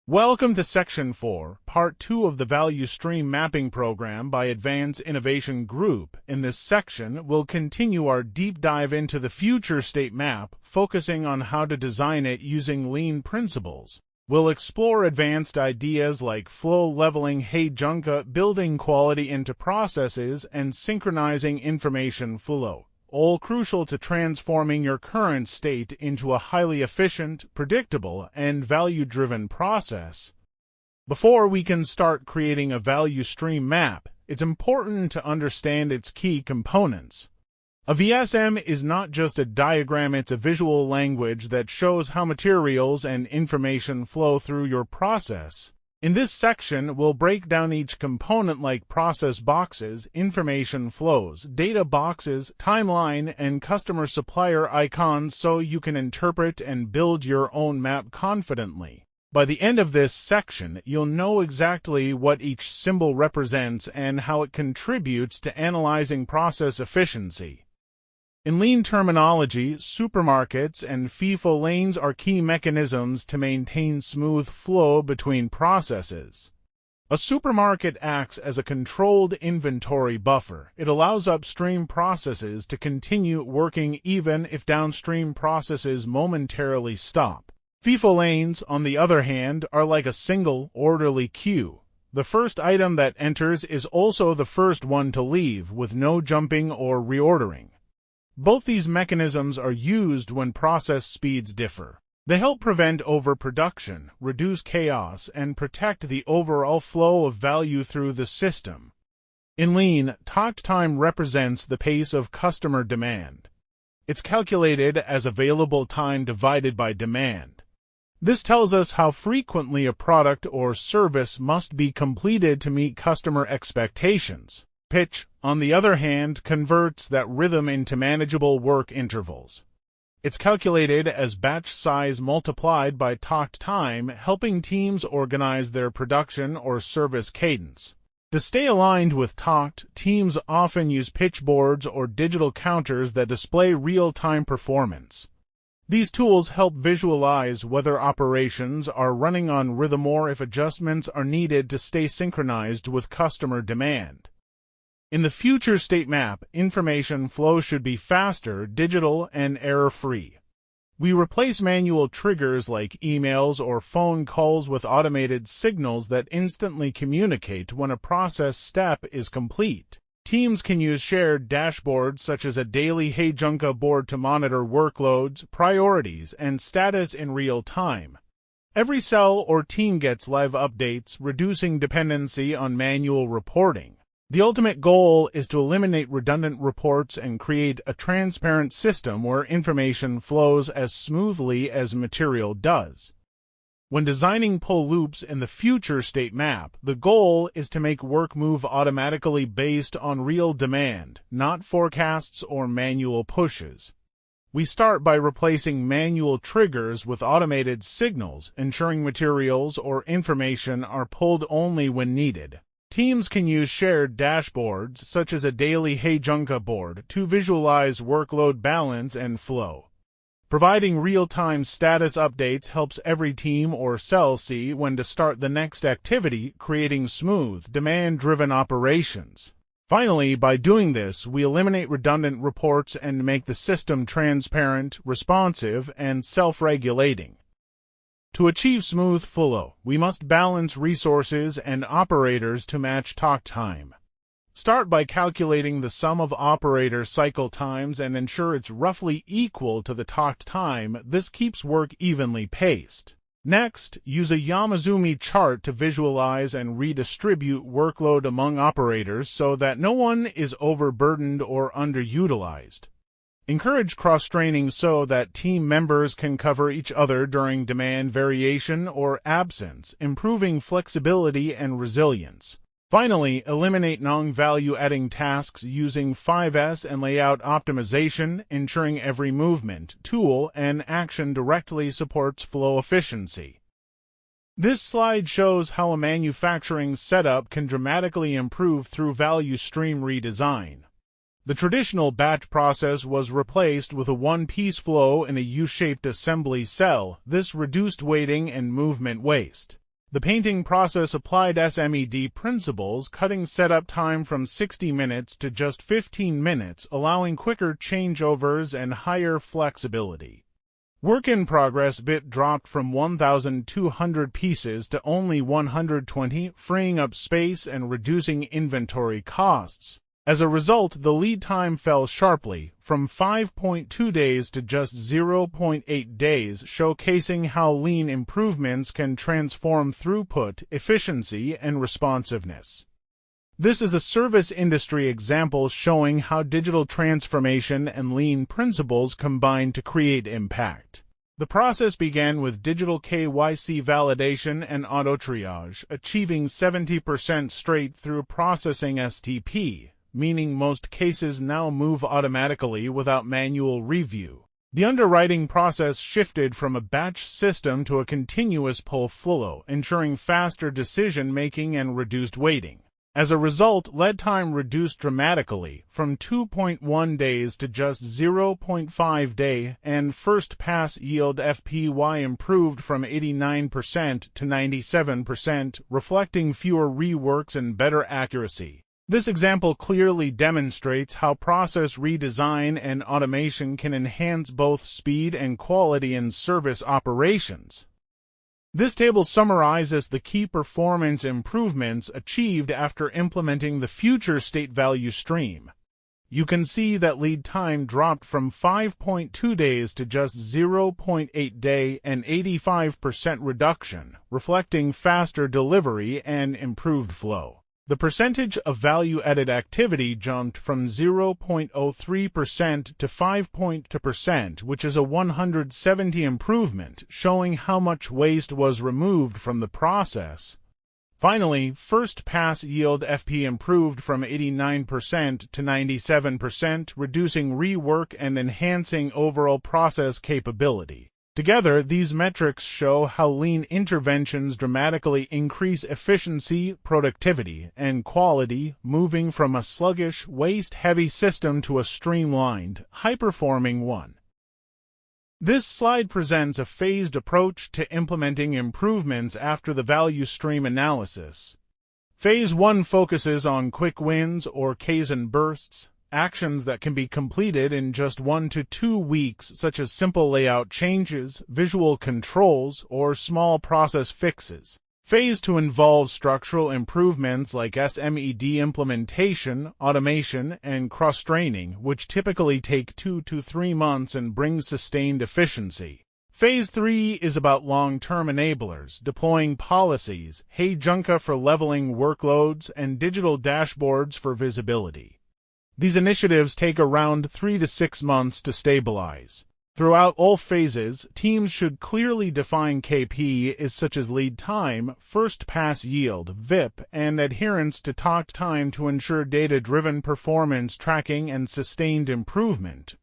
Welcome to Section 4, Part 2 of the Value Stream Mapping Program by Advanced Innovation Group. In this section, we'll continue our deep dive into the future state map, focusing on how to design it using lean principles. We'll explore advanced ideas like flow leveling Heijunka, building quality into processes, and synchronizing information flow, all crucial to transforming your current state into a highly efficient, predictable, and value-driven process. Before we can start creating a value stream map, it's important to understand its key components. A VSM is not just a diagram, it's a visual language that shows how materials and information flow through your process. In this section, we'll break down each component like process boxes, information flows, data boxes, timeline, and customer supplier icons so you can interpret and build your own map confidently. By the end of this section, you'll know exactly what each symbol represents and how it contributes to analyzing process efficiency. In lean terminology, supermarkets and FIFO lanes are key mechanisms to maintain smooth flow between processes. A supermarket acts as a controlled inventory buffer. It allows upstream processes to continue working even if downstream processes momentarily stop. FIFO lanes, on the other hand, are like a single, orderly queue. The first item that enters is also the first one to leave, with no jumping or reordering. Both these mechanisms are used when process speeds differ. They help prevent overproduction, reduce chaos, and protect the overall flow of value through the system. In Lean, takt time represents the pace of customer demand. It's calculated as available time divided by demand. This tells us how frequently a product or service must be completed to meet customer expectations. Pitch, on the other hand, converts that rhythm into manageable work intervals. It's calculated as batch size multiplied by takt time, helping teams organize their production or service cadence. To stay aligned with takt, teams often use pitch boards or digital counters that display real-time performance. These tools help visualize whether operations are running on rhythm or if adjustments are needed to stay synchronized with customer demand. In the future state map, information flow should be faster, digital, and error-free. We replace manual triggers like emails or phone calls with automated signals that instantly communicate when a process step is complete. Teams can use shared dashboards such as a daily Heijunka board to monitor workloads, priorities, and status in real time. Every cell or team gets live updates, reducing dependency on manual reporting. The ultimate goal is to eliminate redundant reports and create a transparent system where information flows as smoothly as material does. When designing pull loops in the future state map, the goal is to make work move automatically based on real demand, not forecasts or manual pushes. We start by replacing manual triggers with automated signals, ensuring materials or information are pulled only when needed. Teams can use shared dashboards, such as a daily Heijunka board, to visualize workload balance and flow. Providing real-time status updates helps every team or cell see when to start the next activity, creating smooth, demand-driven operations. Finally, by doing this, we eliminate redundant reports and make the system transparent, responsive, and self-regulating. To achieve smooth flow, we must balance resources and operators to match takt time. Start by calculating the sum of operator cycle times and ensure it's roughly equal to the takt time. This keeps work evenly paced. Next, use a Yamazumi chart to visualize and redistribute workload among operators so that no one is overburdened or underutilized. Encourage cross-training so that team members can cover each other during demand variation or absence, improving flexibility and resilience. Finally, eliminate non-value-adding tasks using 5S and layout optimization, ensuring every movement, tool, and action directly supports flow efficiency. This slide shows how a manufacturing setup can dramatically improve through value stream redesign. The traditional batch process was replaced with a one-piece flow in a U-shaped assembly cell. This reduced waiting and movement waste. The painting process applied SMED principles, cutting setup time from 60 minutes to just 15 minutes, allowing quicker changeovers and higher flexibility. Work in progress bit dropped from 1,200 pieces to only 120, freeing up space and reducing inventory costs. As a result, the lead time fell sharply, from 5.2 days to just 0.8 days, showcasing how lean improvements can transform throughput, efficiency, and responsiveness. This is a service industry example showing how digital transformation and lean principles combine to create impact. The process began with digital KYC validation and auto-triage, achieving 70% straight-through processing STP, meaning most cases now move automatically without manual review. The underwriting process shifted from a batch system to a continuous pull flow, ensuring faster decision-making and reduced waiting. As a result, lead time reduced dramatically, from 2.1 days to just 0.5 day, and first pass yield FPY improved from 89% to 97%, reflecting fewer reworks and better accuracy. This example clearly demonstrates how process redesign and automation can enhance both speed and quality in service operations. This table summarizes the key performance improvements achieved after implementing the future state value stream. You can see that lead time dropped from 5.2 days to just 0.8 day, an 85% reduction, reflecting faster delivery and improved flow. The percentage of value-added activity jumped from 0.03% to 5.2%, which is a 170 improvement, showing how much waste was removed from the process. Finally, first pass yield FP improved from 89% to 97%, reducing rework and enhancing overall process capability. Together, these metrics show how lean interventions dramatically increase efficiency, productivity, and quality, moving from a sluggish, waste-heavy system to a streamlined, high-performing one. This slide presents a phased approach to implementing improvements after the value stream analysis. Phase 1 focuses on quick wins or Kaizen bursts, actions that can be completed in just 1 to 2 weeks, such as simple layout changes, visual controls, or small process fixes. Phase 2 involves structural improvements like SMED implementation, automation, and cross-training, which typically take 2 to 3 months and bring sustained efficiency. Phase 3 is about long-term enablers, deploying policies, Heijunka for leveling workloads, and digital dashboards for visibility. These initiatives take around 3 to 6 months to stabilize. Throughout all phases, teams should clearly define KPIs such as lead time, first pass yield, VIP, and adherence to talk time to ensure data-driven performance tracking and sustained improvement.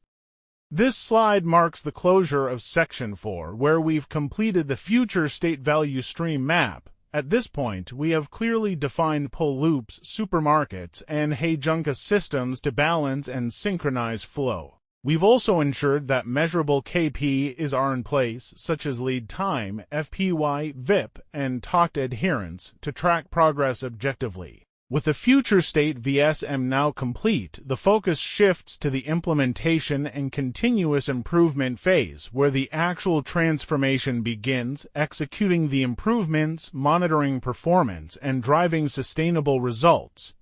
This slide marks the closure of Section 4, where we've completed the future state value stream map. At this point, we have clearly defined pull loops, supermarkets, and Heijunka systems to balance and synchronize flow. We've also ensured that measurable KPIs are in place, such as lead time, FPY, VIP, and talked adherence, to track progress objectively. With the future state VSM now complete, the focus shifts to the implementation and continuous improvement phase, where the actual transformation begins, executing the improvements, monitoring performance, and driving sustainable results.